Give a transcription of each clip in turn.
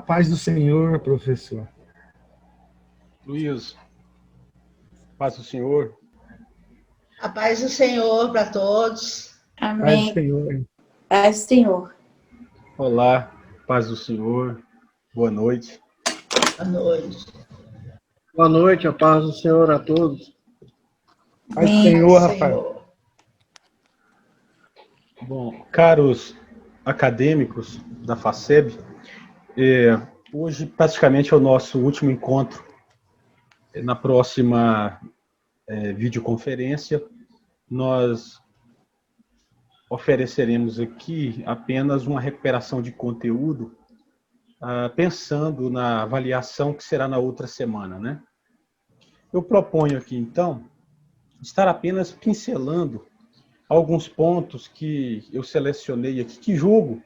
paz do Senhor, professor. Luiz, paz do Senhor. A paz do Senhor para todos. Paz do Amém. Senhor. Paz do Senhor. Olá, paz do Senhor. Boa noite. Boa noite. Boa noite, a paz do Senhor a todos. Paz do Amém. Senhor, Paz do Rafael. Senhor. Bom, caros acadêmicos da FACEB, hoje praticamente é o nosso último encontro. Na próxima videoconferência, nós ofereceremos aqui apenas uma recuperação de conteúdo, pensando na avaliação que será na outra semana, né? Eu proponho aqui, então, estar apenas pincelando alguns pontos que eu selecionei aqui, que julgo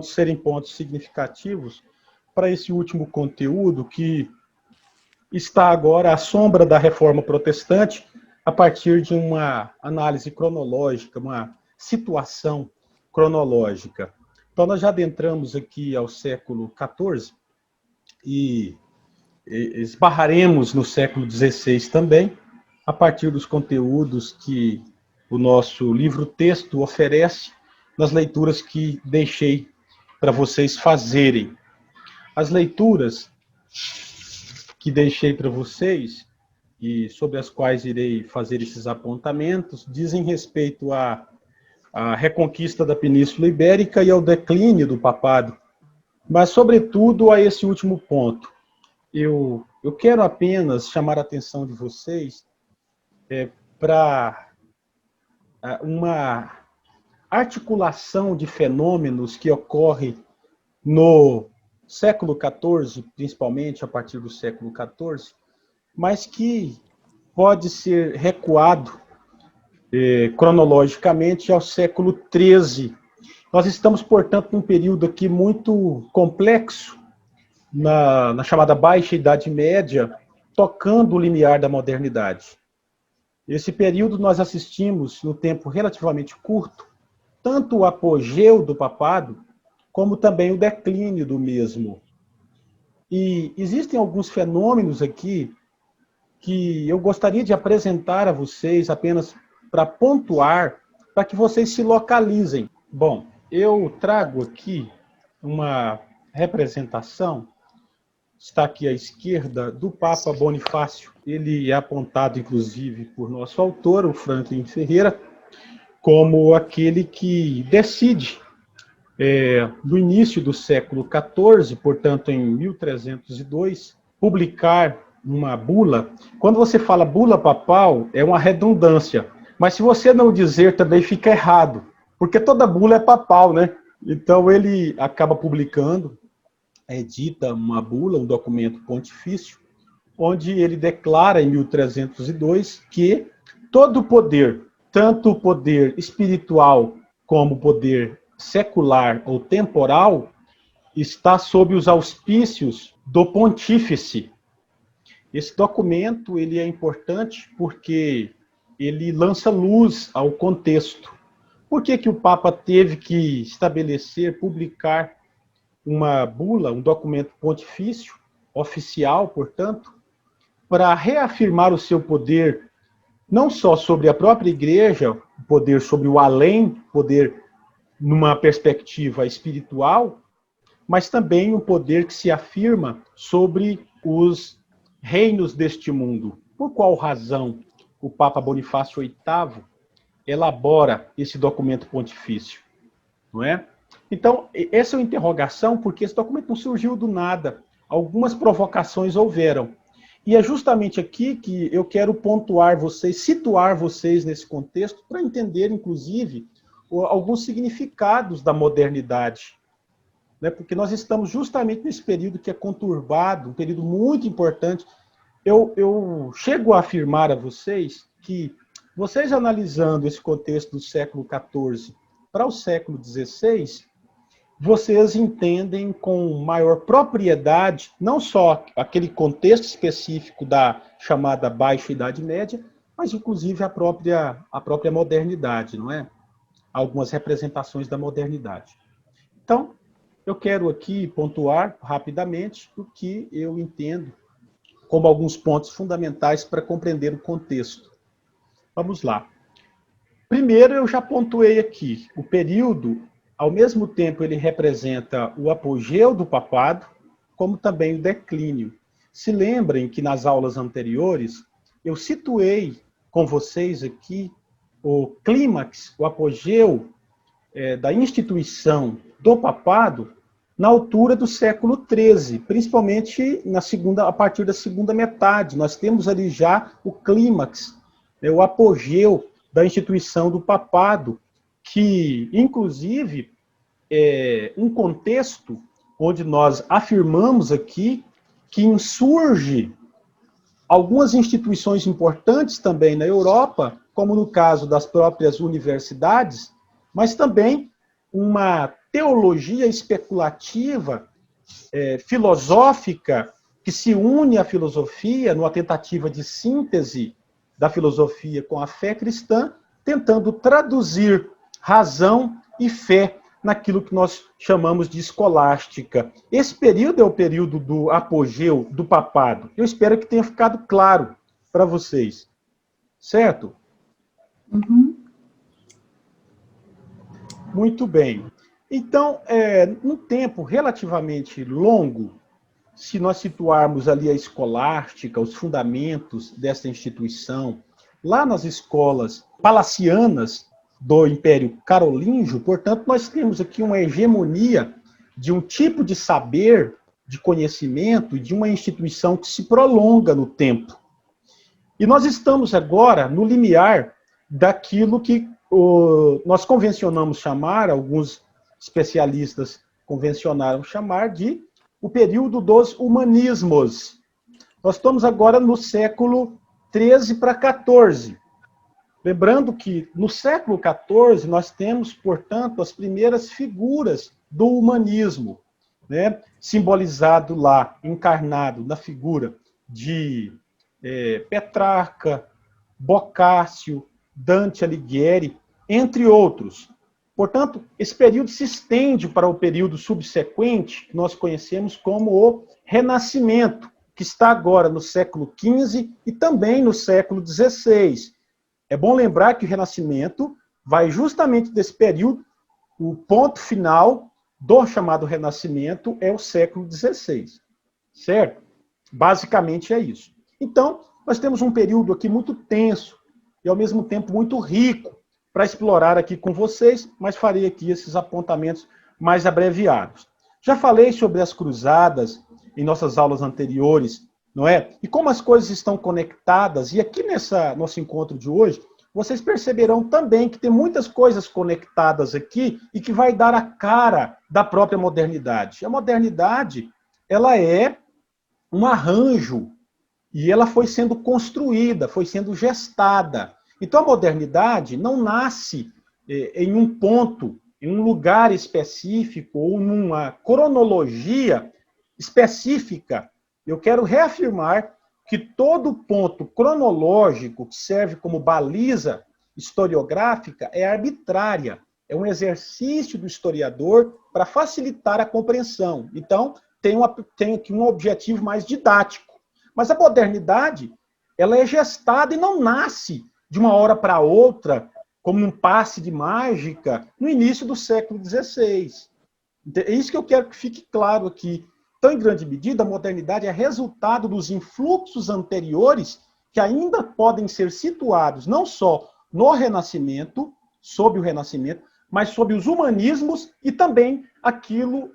serem pontos significativos para esse último conteúdo que está agora à sombra da Reforma Protestante, a partir de uma análise cronológica, uma situação cronológica. Então, nós já adentramos aqui ao século XIV e esbarraremos no século XVI também, a partir dos conteúdos que o nosso livro-texto oferece nas leituras que deixei para vocês fazerem. As leituras que deixei para vocês e sobre as quais irei fazer esses apontamentos dizem respeito à reconquista da Península Ibérica e ao declínio do papado, mas, sobretudo, a esse último ponto. Eu quero apenas chamar a atenção de vocês para uma articulação de fenômenos que ocorre no século XIV, principalmente a partir do século XIV, mas que pode ser recuado cronologicamente ao século XIII. Nós estamos, portanto, num período aqui muito complexo, na chamada Baixa Idade Média, tocando o limiar da modernidade. Esse período nós assistimos, no tempo relativamente curto, tanto o apogeu do papado, como também o declínio do mesmo. E existem alguns fenômenos aqui que eu gostaria de apresentar a vocês apenas para pontuar, para que vocês se localizem. Bom, eu trago aqui uma representação, está aqui à esquerda, do Papa Bonifácio. Ele é apontado, inclusive, por nosso autor, o Franklin Ferreira, como aquele que decide, no início do século XIV, portanto, em 1302, publicar uma bula. Quando você fala bula papal, é uma redundância, mas se você não dizer também fica errado, porque toda bula é papal, né? Então ele acaba publicando, edita uma bula, um documento pontifício, onde ele declara em 1302 que todo o poder, tanto o poder espiritual como o poder secular ou temporal, está sob os auspícios do pontífice. Esse documento ele é importante porque ele lança luz ao contexto. Por que o Papa teve que estabelecer, publicar uma bula, um documento pontifício, oficial, portanto, para reafirmar o seu poder, não só sobre a própria igreja, o poder sobre o além, poder numa perspectiva espiritual, mas também um poder que se afirma sobre os reinos deste mundo. Por qual razão o Papa Bonifácio VIII elabora esse documento pontifício? Não é? Então, essa é uma interrogação, porque esse documento não surgiu do nada. Algumas provocações houveram. E é justamente aqui que eu quero pontuar vocês, situar vocês nesse contexto, para entender, inclusive, alguns significados da modernidade. Né? Porque nós estamos justamente nesse período que é conturbado, um período muito importante. Eu chego a afirmar a vocês que, vocês analisando esse contexto do século XIV para o século XVI, vocês entendem com maior propriedade, não só aquele contexto específico da chamada Baixa Idade Média, mas inclusive a própria modernidade, não é? Algumas representações da modernidade. Então, eu quero aqui pontuar rapidamente o que eu entendo como alguns pontos fundamentais para compreender o contexto. Vamos lá. Primeiro, eu já pontuei aqui, o período, ao mesmo tempo, ele representa o apogeu do papado, como também o declínio. Se lembrem que nas aulas anteriores, eu situei com vocês aqui o clímax, o apogeu da instituição do papado na altura do século XIII, principalmente a partir da segunda metade. Nós temos ali já o clímax, o apogeu da instituição do papado, que, inclusive, é um contexto onde nós afirmamos aqui que insurge algumas instituições importantes também na Europa, como no caso das próprias universidades, mas também uma teologia especulativa, filosófica, que se une à filosofia numa tentativa de síntese da filosofia com a fé cristã, tentando traduzir razão e fé naquilo que nós chamamos de escolástica. Esse período é o período do apogeu do papado. Eu espero que tenha ficado claro para vocês. Certo? Uhum. Muito bem. Então, num tempo relativamente longo, se nós situarmos ali a escolástica, os fundamentos dessa instituição, lá nas escolas palacianas do Império Carolíngio, portanto, nós temos aqui uma hegemonia de um tipo de saber, de conhecimento, de uma instituição que se prolonga no tempo. E nós estamos agora no limiar daquilo que nós convencionamos chamar, alguns especialistas convencionaram chamar de o período dos humanismos. Nós estamos agora no século XIII para XIV. Lembrando que no século XIV nós temos, portanto, as primeiras figuras do humanismo, né? Simbolizado lá, encarnado na figura de Petrarca, Boccaccio, Dante Alighieri, entre outros. Portanto, esse período se estende para o período subsequente, que nós conhecemos como o Renascimento, que está agora no século XV e também no século XVI. É bom lembrar que o Renascimento vai justamente desse período, o ponto final do chamado Renascimento é o século XVI. Certo? Basicamente é isso. Então, nós temos um período aqui muito tenso e, ao mesmo tempo, muito rico para explorar aqui com vocês, mas farei aqui esses apontamentos mais abreviados. Já falei sobre as cruzadas em nossas aulas anteriores, não é? E como as coisas estão conectadas, e aqui nessa nosso encontro de hoje, vocês perceberão também que tem muitas coisas conectadas aqui e que vai dar a cara da própria modernidade. A modernidade, ela é um arranjo e ela foi sendo construída, foi sendo gestada. Então, a modernidade não nasce em um ponto, em um lugar específico ou numa cronologia específica. Eu quero reafirmar que todo ponto cronológico que serve como baliza historiográfica é arbitrária, é um exercício do historiador para facilitar a compreensão. Então, tem aqui um objetivo mais didático. Mas a modernidade, ela é gestada e não nasce de uma hora para outra, como um passe de mágica, no início do século XVI. É isso que eu quero que fique claro aqui. Então, em grande medida, a modernidade é resultado dos influxos anteriores que ainda podem ser situados não só no Renascimento, sob o Renascimento, mas sob os humanismos e também aquilo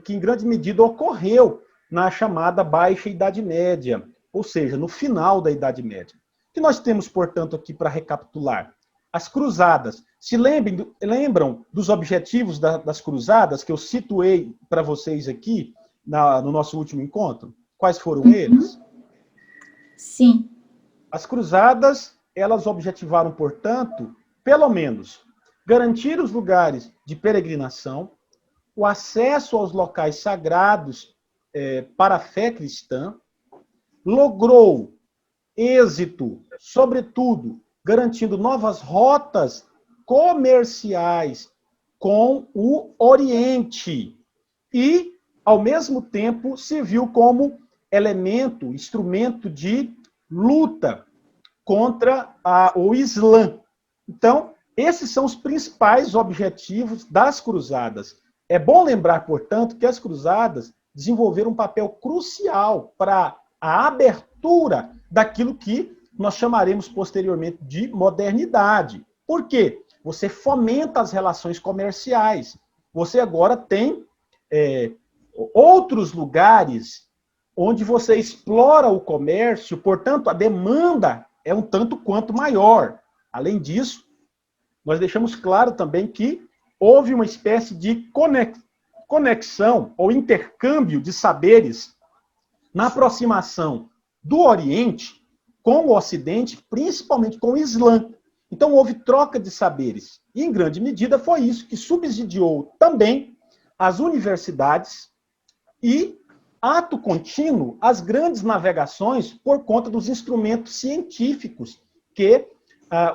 que, em grande medida, ocorreu na chamada Baixa Idade Média, ou seja, no final da Idade Média. O que nós temos, portanto, aqui para recapitular? As cruzadas. Se lembram dos objetivos das cruzadas que eu situei para vocês aqui no nosso último encontro? Quais foram eles? Sim. As cruzadas, elas objetivaram, portanto, pelo menos, garantir os lugares de peregrinação, o acesso aos locais sagrados para a fé cristã, logrou êxito, sobretudo, garantindo novas rotas comerciais com o Oriente. e, ao mesmo tempo, serviu como elemento, instrumento de luta contra o Islã. Então, esses são os principais objetivos das cruzadas. É bom lembrar, portanto, que as cruzadas desenvolveram um papel crucial para a abertura daquilo que nós chamaremos posteriormente de modernidade. Por quê? Você fomenta as relações comerciais. Você agora tem outros lugares onde você explora o comércio, portanto, a demanda é um tanto quanto maior. Além disso, nós deixamos claro também que houve uma espécie de conexão ou intercâmbio de saberes na aproximação do Oriente com o Ocidente, principalmente com o Islã. Então, houve troca de saberes. E, em grande medida, foi isso que subsidiou também as universidades e, ato contínuo, as grandes navegações por conta dos instrumentos científicos que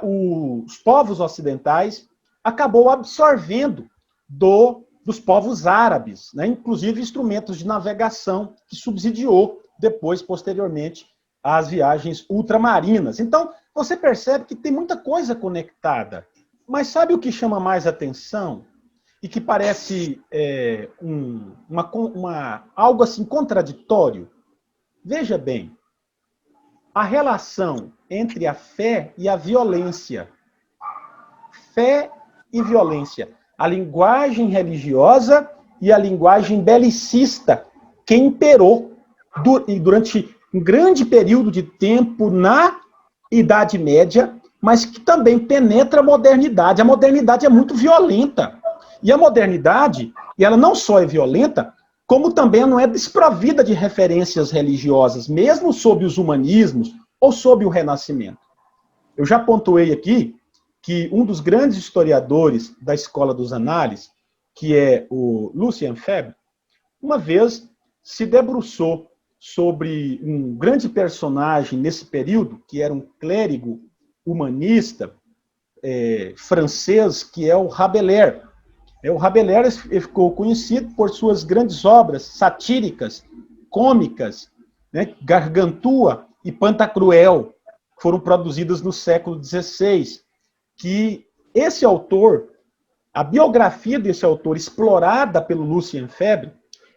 os povos ocidentais acabou absorvendo dos povos árabes, né? Inclusive instrumentos de navegação que subsidiou depois, posteriormente, as viagens ultramarinas. Então, você percebe que tem muita coisa conectada. Mas sabe o que chama mais atenção? E que parece algo assim contraditório? Veja bem, a relação entre a fé e a violência. Fé e violência. A linguagem religiosa e a linguagem belicista que imperou durante um grande período de tempo na Idade Média, mas que também penetra a modernidade. A modernidade é muito violenta. E a modernidade, ela não só é violenta, como também não é desprovida de referências religiosas, mesmo sob os humanismos ou sob o Renascimento. Eu já pontuei aqui que um dos grandes historiadores da Escola dos Análises, que é o Lucien Febvre, uma vez se debruçou sobre um grande personagem nesse período, que era um clérigo humanista francês, que é o Rabelais. O Rabelais ficou conhecido por suas grandes obras satíricas, cômicas, né, Gargantua e Pantagruel, que foram produzidas no século XVI, que esse autor, a biografia desse autor, explorada pelo Lucien Febvre,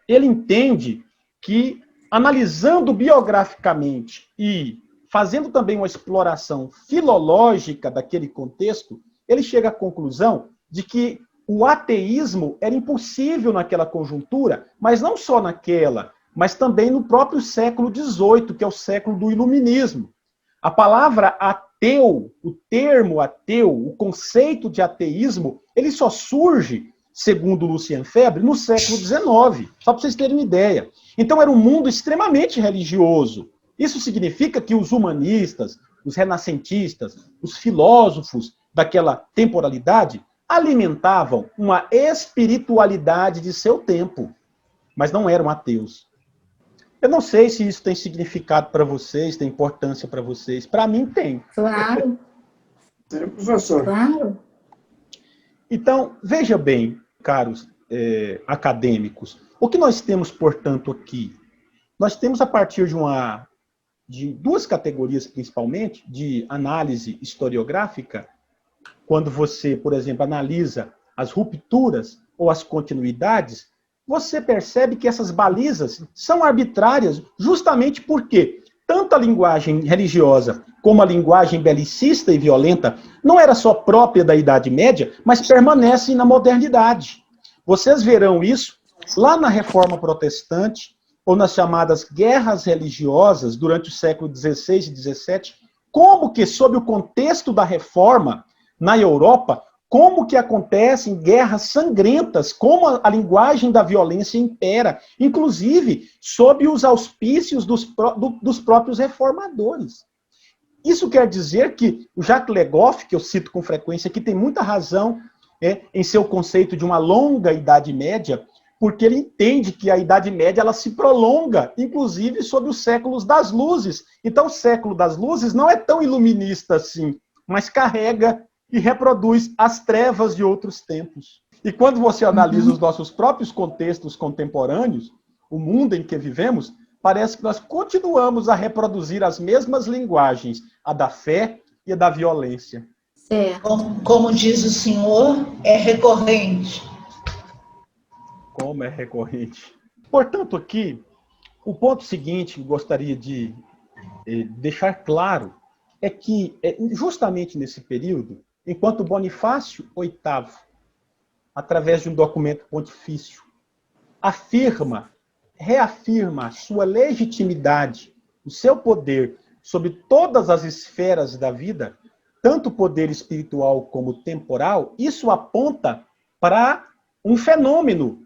ele entende que, analisando biograficamente e fazendo também uma exploração filológica daquele contexto, ele chega à conclusão de que o ateísmo era impossível naquela conjuntura, mas não só naquela, mas também no próprio século XVIII, que é o século do Iluminismo. A palavra ateu, o termo ateu, o conceito de ateísmo, ele só surge, segundo Lucien Febvre, no século XIX, só para vocês terem uma ideia. Então era um mundo extremamente religioso. Isso significa que os humanistas, os renascentistas, os filósofos daquela temporalidade alimentavam uma espiritualidade de seu tempo, mas não eram ateus. Eu não sei se isso tem significado para vocês, tem importância para vocês. Para mim, tem. Claro. Tem, professor. Claro. Então, veja bem, caros acadêmicos, o que nós temos, portanto, aqui? Nós temos, a partir de duas categorias, principalmente, de análise historiográfica, quando você, por exemplo, analisa as rupturas ou as continuidades, você percebe que essas balizas são arbitrárias justamente porque tanto a linguagem religiosa como a linguagem belicista e violenta não era só própria da Idade Média, mas permanecem na modernidade. Vocês verão isso lá na Reforma Protestante ou nas chamadas guerras religiosas durante o século XVI e XVII, como que, sob o contexto da Reforma na Europa, como que acontecem guerras sangrentas, como a linguagem da violência impera, inclusive sob os auspícios dos próprios reformadores. Isso quer dizer que o Jacques Le Goff, que eu cito com frequência aqui, tem muita razão em seu conceito de uma longa Idade Média, porque ele entende que a Idade Média ela se prolonga, inclusive sob os séculos das luzes. Então o século das luzes não é tão iluminista assim, mas carrega e reproduz as trevas de outros tempos. E quando você analisa os nossos próprios contextos contemporâneos, o mundo em que vivemos, parece que nós continuamos a reproduzir as mesmas linguagens, a da fé e a da violência. Certo. Como diz o senhor, é recorrente. Como é recorrente. Portanto, aqui, o ponto seguinte que gostaria de deixar claro é que, justamente nesse período, enquanto Bonifácio VIII, através de um documento pontifício, reafirma a sua legitimidade, o seu poder sobre todas as esferas da vida, tanto o poder espiritual como temporal, isso aponta para um fenômeno,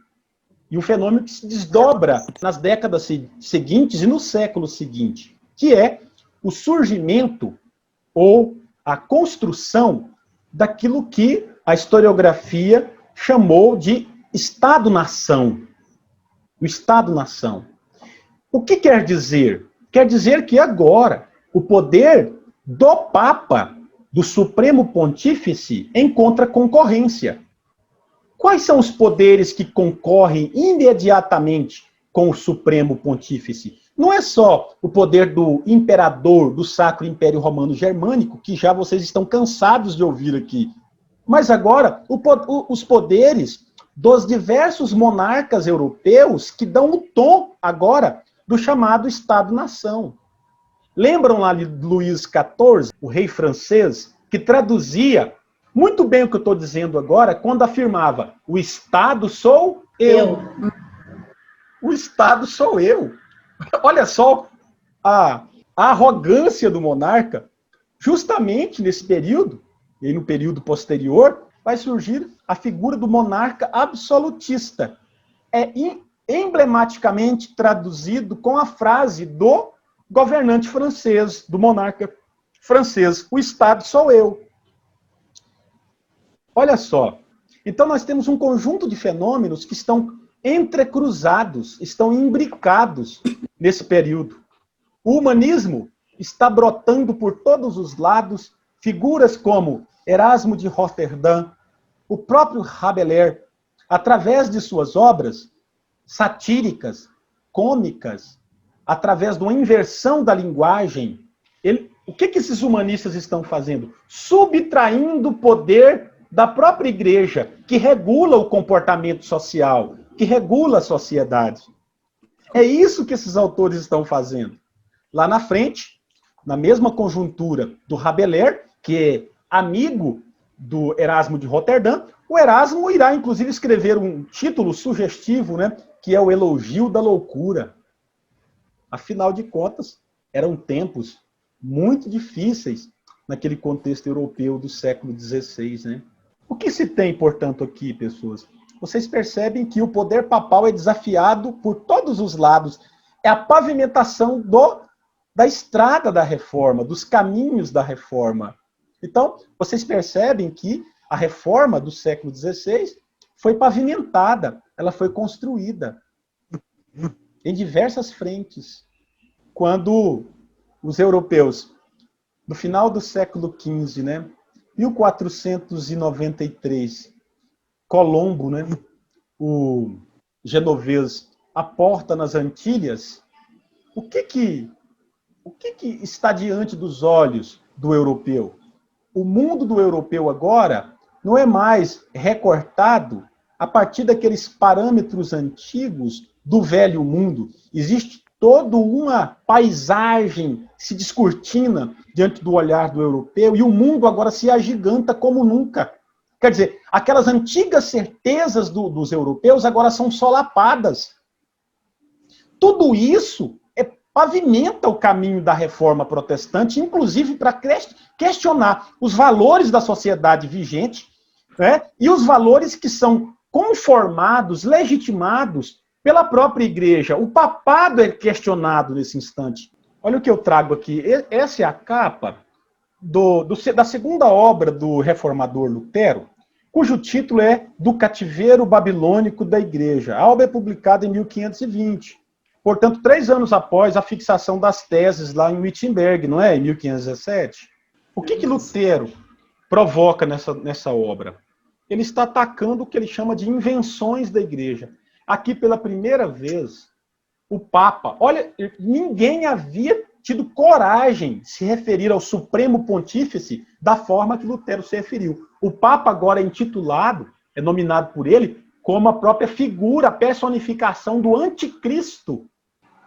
e um fenômeno que se desdobra nas décadas seguintes e no século seguinte, que é o surgimento ou a construção daquilo que a historiografia chamou de Estado-nação. O Estado-nação. O que quer dizer? Quer dizer que agora o poder do Papa, do Supremo Pontífice, encontra concorrência. Quais são os poderes que concorrem imediatamente com o Supremo Pontífice? Não é só o poder do imperador do Sacro Império Romano Germânico, que já vocês estão cansados de ouvir aqui, mas agora os poderes dos diversos monarcas europeus que dão o tom agora do chamado Estado-nação. Lembram lá de Luís XIV, o rei francês, que traduzia muito bem o que eu estou dizendo agora, quando afirmava: o Estado sou eu. O Estado sou eu. Olha só a arrogância do monarca. Justamente nesse período, e no período posterior, vai surgir a figura do monarca absolutista. É emblematicamente traduzido com a frase do governante francês, do monarca francês: o Estado sou eu. Olha só. Então nós temos um conjunto de fenômenos que estão entrecruzados, estão imbricados nesse período. O humanismo está brotando por todos os lados, figuras como Erasmo de Roterdã, o próprio Rabelais, através de suas obras satíricas, cômicas, através de uma inversão da linguagem. O que esses humanistas estão fazendo? Subtraindo o poder da própria igreja, que regula o comportamento social, que regula a sociedade. É isso que esses autores estão fazendo. Lá na frente, na mesma conjuntura do Rabelais, que é amigo do Erasmo de Roterdã, o Erasmo irá, inclusive, escrever um título sugestivo, né, que é o Elogio da Loucura. Afinal de contas, eram tempos muito difíceis naquele contexto europeu do século XVI, né? O que se tem, portanto, aqui, pessoas? Vocês percebem que o poder papal é desafiado por todos os lados. É a pavimentação da estrada da reforma, dos caminhos da reforma. Então, vocês percebem que a reforma do século XVI foi pavimentada, ela foi construída em diversas frentes. Quando os europeus, no final do século XV, né, 1493, Colombo, né, o genovês, aporta nas Antilhas, o que está diante dos olhos do europeu? O mundo do europeu agora não é mais recortado a partir daqueles parâmetros antigos do velho mundo. Existe toda uma paisagem se descortina diante do olhar do europeu, e o mundo agora se agiganta como nunca. Quer dizer, aquelas antigas certezas dos europeus agora são solapadas. Tudo isso pavimenta o caminho da reforma protestante, inclusive para questionar os valores da sociedade vigente, né, e os valores que são conformados, legitimados pela própria igreja. O papado é questionado nesse instante. Olha o que eu trago aqui. Essa é a capa da segunda obra do reformador Lutero, cujo título é Do Cativeiro Babilônico da Igreja. A obra é publicada em 1520. Portanto, 3 anos após a fixação das teses lá em Wittenberg, não é? Em 1517. O que Lutero provoca nessa obra? ele está atacando o que ele chama de invenções da igreja. Aqui, pela primeira vez, o Papa, olha, ninguém havia tido coragem de se referir ao Supremo Pontífice da forma que Lutero se referiu. O Papa agora é intitulado, é nominado por ele, como a própria figura, a personificação do anticristo.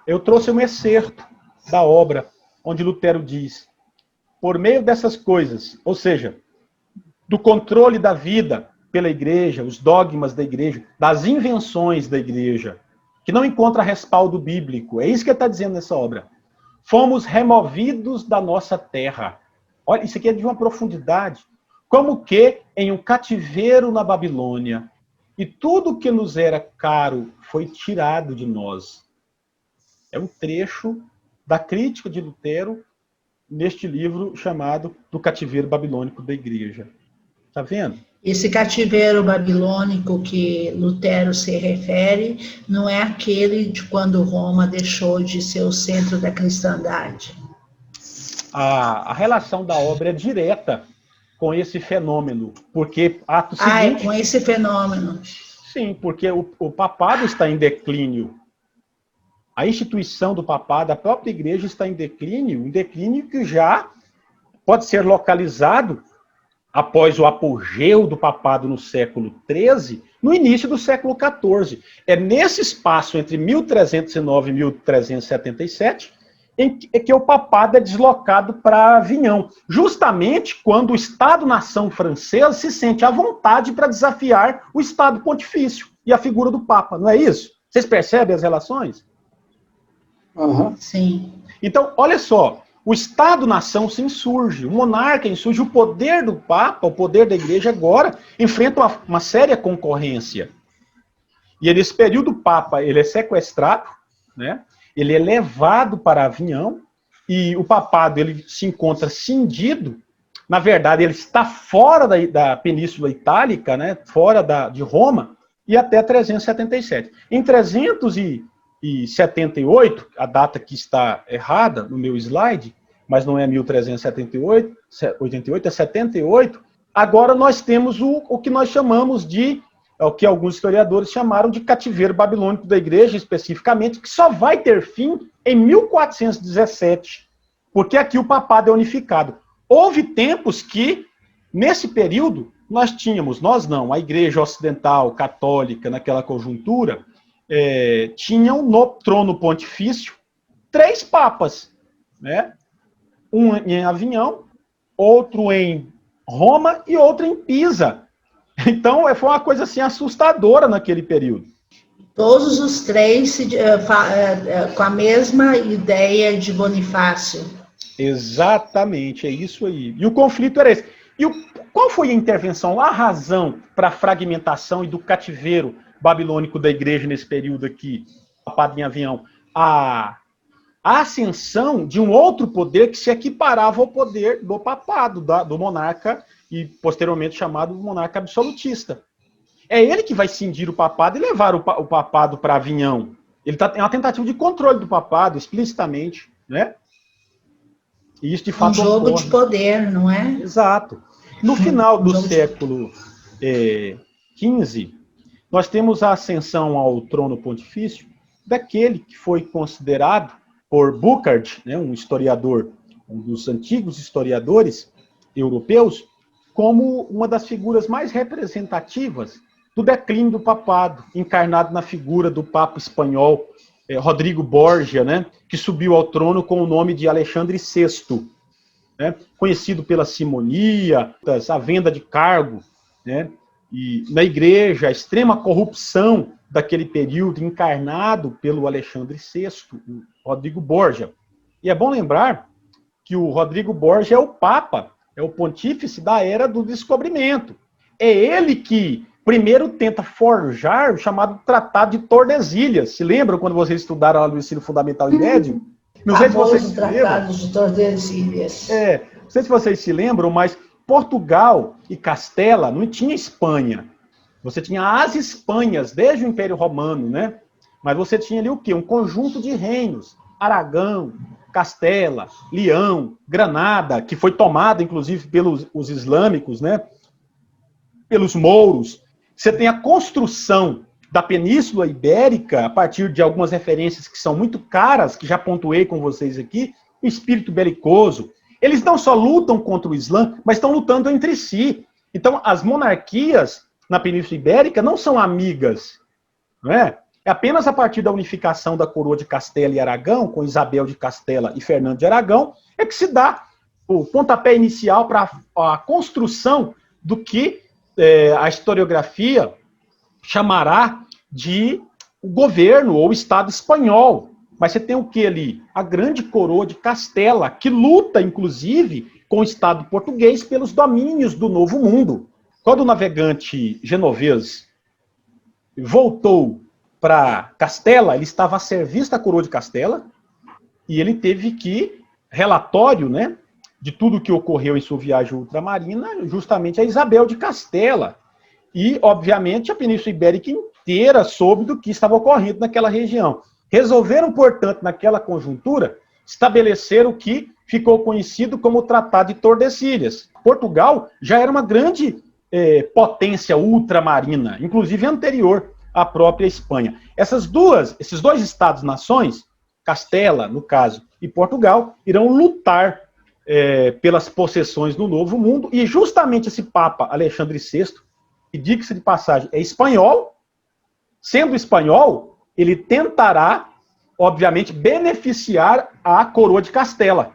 Eu trouxe um excerto da obra, onde Lutero diz, por meio dessas coisas, ou seja, do controle da vida pela igreja, os dogmas da igreja, das invenções da igreja, que não encontra respaldo bíblico. É isso que ele está dizendo nessa obra. Fomos removidos da nossa terra. Olha, isso aqui é de uma profundidade. Como que em um cativeiro na Babilônia, e tudo que nos era caro foi tirado de nós. É um trecho da crítica de Lutero neste livro chamado Do Cativeiro Babilônico da Igreja. Está vendo? Esse cativeiro babilônico que Lutero se refere não é aquele de quando Roma deixou de ser o centro da cristandade. A relação da obra é direta com esse fenômeno, porque ato seguinte... é com esse fenômeno. Sim, porque o papado está em declínio. A instituição do papado, a própria igreja está em declínio que já pode ser localizado após o apogeu do papado no século XIII, no início do século XIV. É nesse espaço entre 1309 e 1377 em que o papado é deslocado para Avignon, justamente quando o Estado-nação francês se sente à vontade para desafiar o Estado pontifício e a figura do Papa, não é isso? Vocês percebem as relações? Uhum. Sim. Então, olha só, o Estado-nação se insurge, o monarca insurge, o poder do Papa, o poder da igreja agora enfrenta uma séria concorrência. E nesse período o Papa ele é sequestrado, né? Ele é levado para Avignon e o papado ele se encontra cindido. Na verdade, ele está fora da Península Itálica, né? Fora de Roma, e até 377. Em 378, a data que está errada no meu slide, mas não é 1378, 88, é 78, agora nós temos o que nós chamamos de, o que alguns historiadores chamaram de cativeiro babilônico da igreja, especificamente, que só vai ter fim em 1417, porque aqui o papado é unificado. Houve tempos que, nesse período, nós tínhamos, nós não, a igreja ocidental, católica, naquela conjuntura, tinham no trono pontifício 3 papas, né? Um em Avignon, outro em Roma e outro em Pisa. Então, foi uma coisa assim assustadora naquele período. Todos os 3 com a mesma ideia de Bonifácio. Exatamente, é isso aí. E o conflito era esse. E qual foi a intervenção, a razão para a fragmentação e do cativeiro babilônico da igreja nesse período aqui, papado em Avignon? A ascensão de um outro poder que se equiparava ao poder do papado, do monarca, e posteriormente chamado monarca absolutista. É ele que vai cindir o papado e levar o papado para Avignon. Ele é uma tentativa de controle do papado, explicitamente, né? E isso de fato um jogo ocorre. De poder, não é? Exato. No final do século XV, nós temos a ascensão ao trono pontifício daquele que foi considerado por Burckhardt, né, um historiador, um dos antigos historiadores europeus, como uma das figuras mais representativas do declínio do papado, encarnado na figura do Papa espanhol Rodrigo Borgia, né, que subiu ao trono com o nome de Alexandre VI, né, conhecido pela simonia, a venda de cargo, né, e na igreja, a extrema corrupção daquele período, encarnado pelo Alexandre VI, o Rodrigo Borgia. E é bom lembrar que o Rodrigo Borgia é o Papa, é o pontífice da Era do Descobrimento. É ele que primeiro tenta forjar o chamado Tratado de Tordesilhas. Se lembram quando vocês estudaram lá no ensino fundamental e médio? Não sei se vocês se lembram. Tratado de Tordesilhas. Não sei se vocês se lembram, mas Portugal e Castela não tinha Espanha. Você tinha as Espanhas, desde o Império Romano, né? Mas você tinha ali o quê? Um conjunto de reinos. Aragão, Castela, Leão, Granada, que foi tomada, inclusive, pelos os islâmicos, né? pelos mouros. Você tem a construção da Península Ibérica, a partir de algumas referências que são muito caras, que já pontuei com vocês aqui, o espírito belicoso. Eles não só lutam contra o Islã, mas estão lutando entre si. Então, as monarquias na Península Ibérica não são amigas, não é? É apenas a partir da unificação da coroa de Castela e Aragão, com Isabel de Castela e Fernando de Aragão, é que se dá o pontapé inicial para a construção do que a historiografia chamará de o governo ou o Estado espanhol. Mas você tem o que ali? A grande coroa de Castela, que luta, inclusive, com o Estado português pelos domínios do Novo Mundo. Quando o navegante genovês voltou para Castela, ele estava a serviço da coroa de Castela, e ele teve que, relatório, né, de tudo que ocorreu em sua viagem ultramarina, justamente a Isabel de Castela. E, obviamente, a Península Ibérica inteira soube do que estava ocorrendo naquela região. Resolveram, portanto, naquela conjuntura, estabelecer o que ficou conhecido como o Tratado de Tordesilhas. Portugal já era uma grande potência ultramarina, inclusive anterior à própria Espanha. Esses dois Estados-nações, Castela, no caso, e Portugal, irão lutar pelas possessões no Novo Mundo, e justamente esse Papa Alexandre VI, que, diga-se de passagem, é espanhol, sendo espanhol, ele tentará, obviamente, beneficiar a coroa de Castela.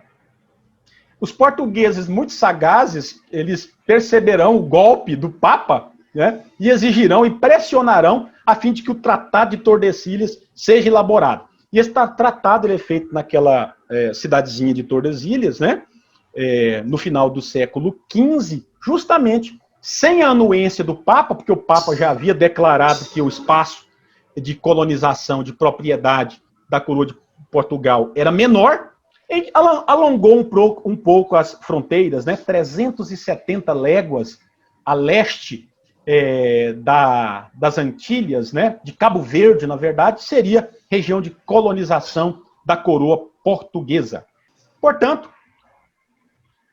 Os portugueses, muito sagazes, eles perceberão o golpe do Papa, né, e exigirão e pressionarão a fim de que o Tratado de Tordesilhas seja elaborado. E esse tratado ele é feito naquela cidadezinha de Tordesilhas, né, no final do século XV, justamente sem a anuência do Papa, porque o Papa já havia declarado que o espaço de colonização, de propriedade da coroa de Portugal era menor. Ele alongou um pouco as fronteiras, né, 370 léguas a leste das Antilhas, né, de Cabo Verde, na verdade, seria região de colonização da coroa portuguesa. Portanto,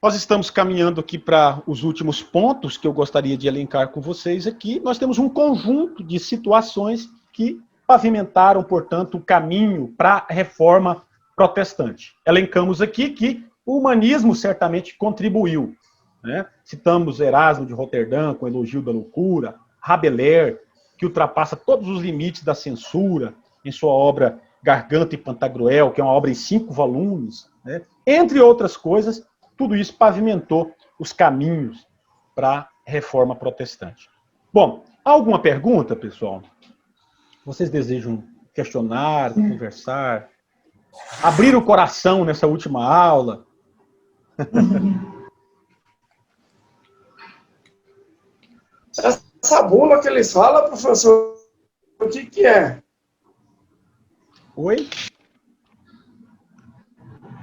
nós estamos caminhando aqui para os últimos pontos que eu gostaria de elencar com vocês aqui. Nós temos um conjunto de situações que pavimentaram, portanto, o caminho para a reforma protestante. Elencamos aqui que o humanismo certamente contribuiu, né? Citamos Erasmo de Roterdã, com Elogio da Loucura, Rabelais, que ultrapassa todos os limites da censura, em sua obra Garganta e Pantagruel, que é uma obra em 5 volumes, né? Entre outras coisas, tudo isso pavimentou os caminhos para a reforma protestante. Bom, alguma pergunta, pessoal? Vocês desejam questionar, conversar, abrir o coração nessa última aula? Essa bula que eles falam, professor, o que é? Oi?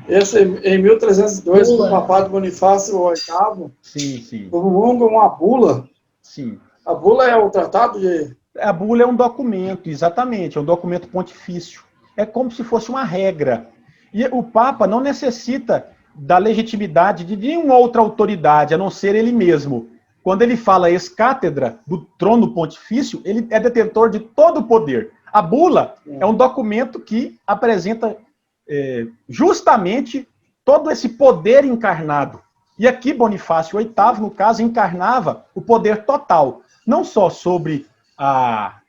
Esse, em 1302, do Papado Bonifácio VIII, Sim, sim. promulga uma bula. Sim. A bula é o tratado de... A bula é um documento, exatamente, é um documento pontifício. É como se fosse uma regra. E o Papa não necessita da legitimidade de nenhuma outra autoridade, a não ser ele mesmo. Quando ele fala ex-cátedra do trono pontifício, ele é detentor de todo o poder. A bula é um documento que apresenta justamente todo esse poder encarnado. E aqui Bonifácio VIII, no caso, encarnava o poder total, não só sobre a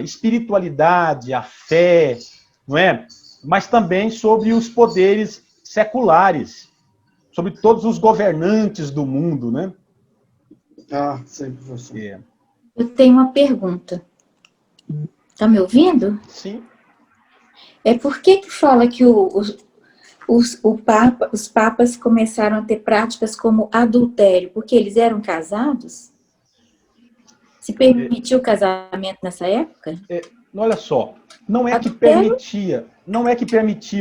espiritualidade, a fé, não é? Mas também sobre os poderes seculares, sobre todos os governantes do mundo, né? Ah, sim, professor. Eu tenho uma pergunta. Tá me ouvindo? Sim. Por que fala que os papas começaram a ter práticas como adultério? Porque eles eram casados? Se permitiu o casamento nessa época? Olha só, não é que permitia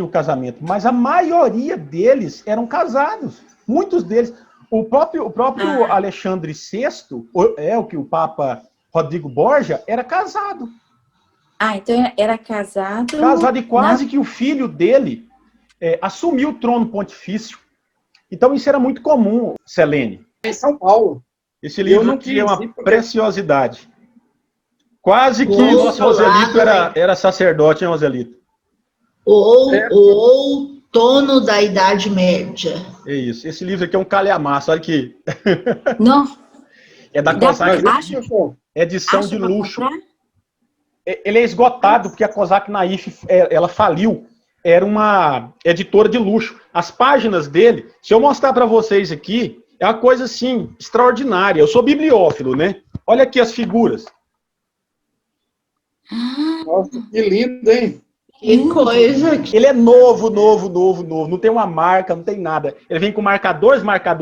o casamento, mas a maioria deles eram casados. Muitos deles. O próprio Alexandre VI, o Papa Rodrigo Borgia, era casado. Então era casado... Casado, e quase que o filho dele assumiu o trono pontifício. Então isso era muito comum, Selene. Em São Paulo. Esse livro não aqui é uma quis ir porque- preciosidade. Quase que Ou nosso Roselito solado, era sacerdote, hein, Roselito? ou É. o outono da Idade Média. É isso. Esse livro aqui é um calhamaço, olha aqui. Não, É da dá, COSAC, Mas, acha, professor, edição acha de para luxo. comprar? Ele é esgotado porque a COSAC Naif, ela faliu. Era uma editora de luxo. As páginas dele, se eu mostrar para vocês aqui, é uma coisa assim extraordinária. Eu sou bibliófilo, né? Olha aqui as figuras. nossa, que lindo, hein? Que coisa que Ele é novo. Não tem uma marca, não tem nada. Ele vem com marcador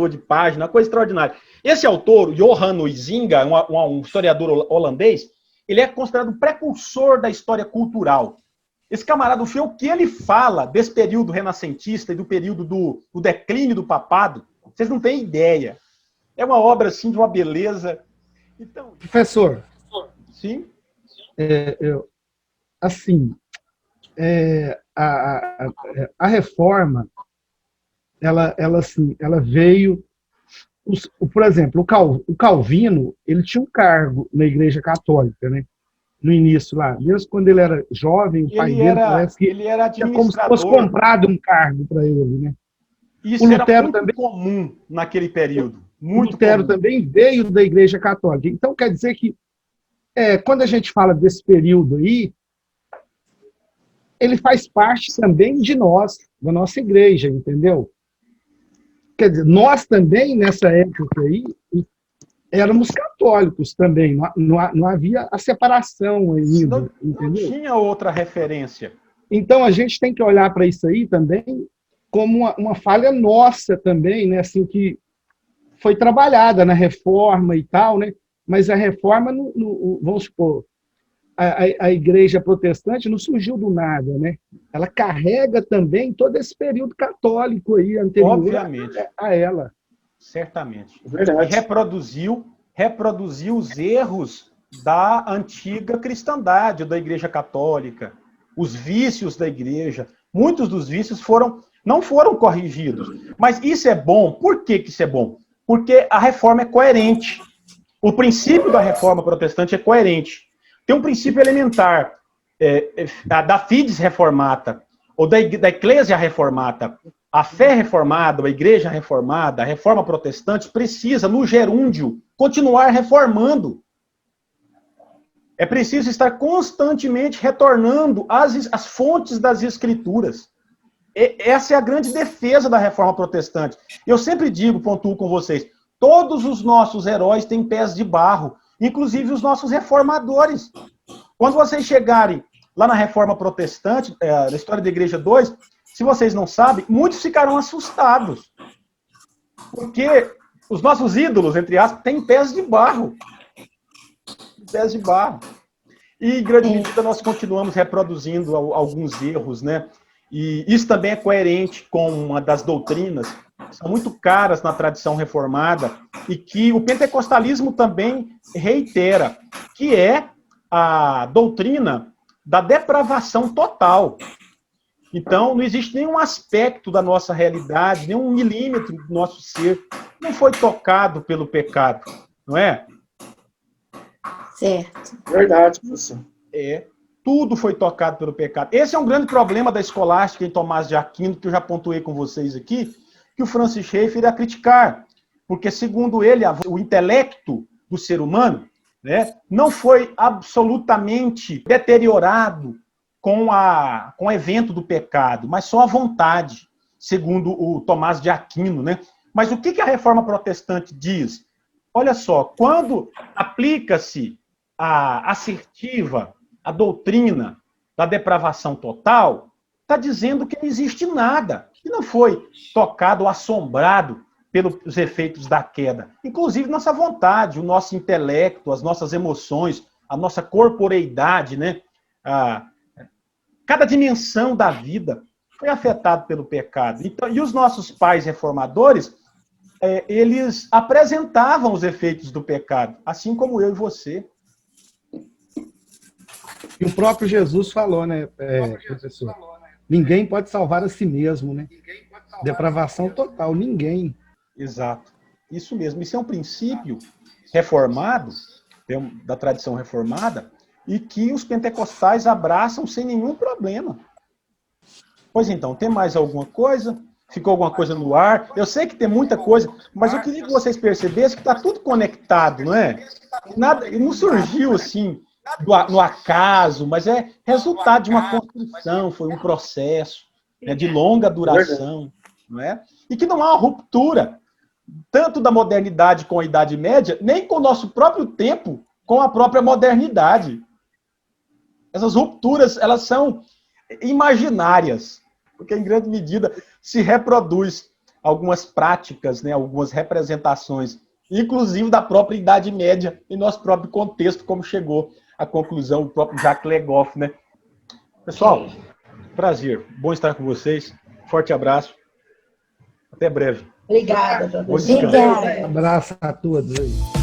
de página, uma coisa extraordinária. Esse autor, Johan Huizinga, um historiador holandês, ele é considerado um precursor da história cultural. Esse camarada, o que ele fala desse período renascentista e do período do declínio do papado, vocês não têm ideia. É uma obra, assim, de uma beleza. Então, Professor, sim, assim, a reforma, assim, ela veio... Por exemplo, o Calvino, ele tinha um cargo na Igreja Católica, né? No início lá. Mesmo quando ele era jovem, o pai dele parece que ele era tinha como se fosse administrador. comprado um cargo para ele, né? Isso O era Lutero muito também, comum naquele período. o Muito Lutero comum. também veio da Igreja Católica. Então, quer dizer que, quando a gente fala desse período aí, ele faz parte também de nós, da nossa igreja, entendeu? Quer dizer, nós também, nessa época aí, éramos católicos também, não havia a separação ainda, Não entendeu? tinha outra referência. Então, a gente tem que olhar para isso aí também como uma falha nossa também, né? Assim, que foi trabalhada na reforma e tal, né? Mas a reforma, vamos supor, a igreja protestante não surgiu do nada, né? Ela carrega também todo esse período católico aí, anterior Obviamente. a ela. Certamente. E Verdade. reproduziu os erros da antiga cristandade, da Igreja Católica, os vícios da igreja. Muitos dos vícios não foram corrigidos. Mas isso é bom. Por que isso é bom? Porque a reforma é coerente. O princípio da reforma protestante é coerente. Tem um princípio elementar da Fides Reformata, ou da Ecclesia Reformata. A fé reformada, a igreja reformada, a reforma protestante precisa, no gerúndio, continuar reformando. É preciso estar constantemente retornando às fontes das escrituras. Essa é a grande defesa da reforma protestante. Eu sempre digo, pontuo com vocês, todos os nossos heróis têm pés de barro, inclusive os nossos reformadores. Quando vocês chegarem lá na reforma protestante, na história da Igreja 2, se vocês não sabem, muitos ficarão assustados. Porque os nossos ídolos, entre aspas, têm pés de barro. Pés de barro. E, em grande medida, nós continuamos reproduzindo alguns erros, né? E isso também é coerente com uma das doutrinas que são muito caras na tradição reformada e que o pentecostalismo também reitera, que é a doutrina da depravação total. Então, não existe nenhum aspecto da nossa realidade, nenhum milímetro do nosso ser que não foi tocado pelo pecado, não é? Certo. Verdade, professor. Tudo foi tocado pelo pecado. Esse é um grande problema da escolástica em Tomás de Aquino, que eu já pontuei com vocês aqui, que o Francis Schaeffer irá criticar. Porque, segundo ele, o intelecto do ser humano, né, não foi absolutamente deteriorado com o evento do pecado, mas só a vontade, segundo o Tomás de Aquino, né? Mas o que a reforma protestante diz? Olha só, quando aplica-se a assertiva, a doutrina da depravação total, está dizendo que não existe nada, que não foi tocado ou assombrado pelos efeitos da queda. Inclusive nossa vontade, o nosso intelecto, as nossas emoções, a nossa corporeidade, né? Cada dimensão da vida foi afetada pelo pecado. Então, e os nossos pais reformadores, eles apresentavam os efeitos do pecado, assim como eu e você. E o próprio Jesus falou, né, professor? Ninguém pode salvar a si mesmo, né? Depravação total, ninguém. Exato. Isso mesmo. Isso é um princípio reformado, da tradição reformada, e que os pentecostais abraçam sem nenhum problema. Pois então, tem mais alguma coisa? Ficou alguma coisa no ar? Eu sei que tem muita coisa, mas eu queria que vocês percebessem que está tudo conectado, não é? Nada, não surgiu assim no acaso, mas é resultado de uma construção, foi um processo, né, de longa duração, não é? E que não há uma ruptura, tanto da modernidade com a Idade Média, nem com o nosso próprio tempo, com a própria modernidade. Essas rupturas, elas são imaginárias, porque em grande medida se reproduz algumas práticas, né, algumas representações, inclusive da própria Idade Média, em nosso próprio contexto, como chegou à conclusão o próprio Jacques Le Goff, né? Pessoal, prazer, bom estar com vocês, forte abraço, até breve. Obrigada, professor. Obrigada. Um abraço a todos aí.